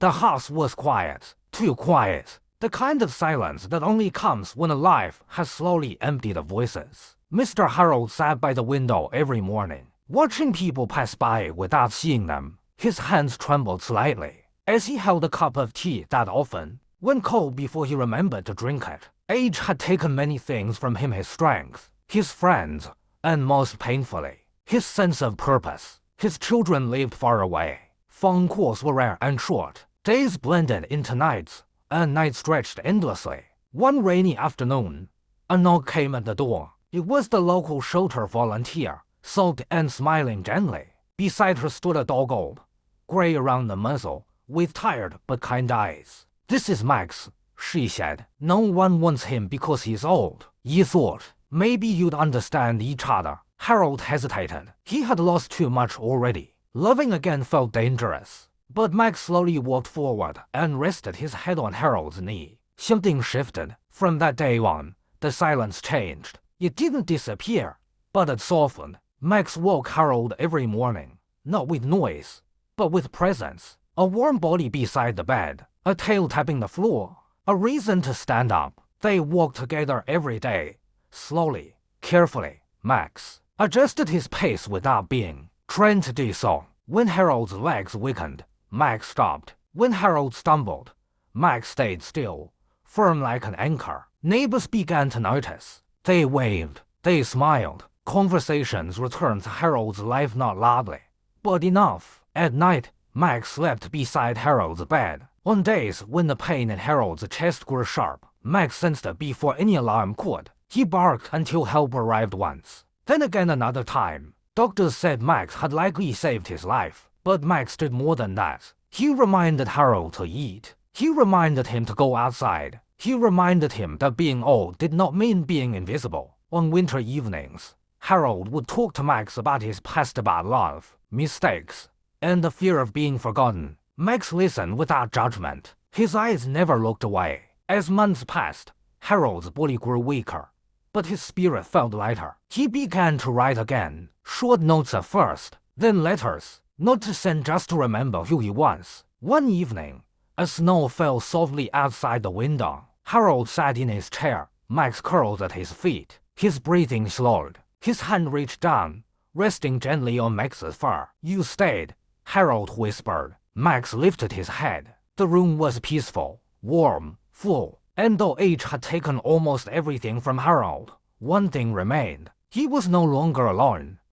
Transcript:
The house was quiet, too quiet, the kind of silence that only comes when a life has slowly emptied of voices. Mr. Harold sat by the window every morning, watching people pass by without seeing them. His hands trembled slightly as he held a cup of tea that often went cold before he remembered to drink it. Age had taken many things from him: his strength, his friends, and most painfully, his sense of purpose. His children lived far away. Phone calls were rare and short. Days blended into nights, and nights stretched endlessly. One rainy afternoon, a knock came at the door. It was the local shelter volunteer, soaked and smiling gently. Beside her stood a dog, gray around the muzzle, with tired but kind eyes. "This is Max," she said. "No one wants him because he's old. You thought maybe you'd understand each other." Harold hesitated. He had lost too much already. Loving again felt dangerous. But Max slowly walked forward and rested his head on Harold's knee. Something shifted. From that day on, the silence changed. It didn't disappear, but it softened. Max woke Harold every morning, not with noise, but with presence. A warm body beside the bed, a tail tapping the floor, a reason to stand up. They walked together every day, slowly, carefully. Max adjusted his pace without being trained to do so. When Harold's legs weakened, Max stopped. When Harold stumbled, Max stayed still, firm like an anchor. Neighbors began to notice. They waved, they smiled. Conversations returned to Harold's life, not loudly, but enough. At night, Max slept beside Harold's bed. On days when the pain in Harold's chest grew sharp, Max sensed it before any alarm could. He barked until help arrived once. Then again another time. Doctors said Max had likely saved his life, but Max did more than that. He reminded Harold to eat. He reminded him to go outside. He reminded him that being old did not mean being invisible. On winter evenings, Harold would talk to Max about his past, about love, mistakes, and the fear of being forgotten. Max listened without judgment. His eyes never looked away. As months passed, Harold's body grew weaker, but his spirit felt lighter. He began to write again, short notes at first, then letters, not to send, just to remember who he was. One evening, as snow fell softly outside the window, Harold sat in his chair. Max curled at his feet. His breathing slowed. His hand reached down, resting gently on Max's fur. "You stayed," Harold whispered. Max lifted his head. The room was peaceful, warm, full, and though age had taken almost everything from Harold, one thing remained. He was no longer alone.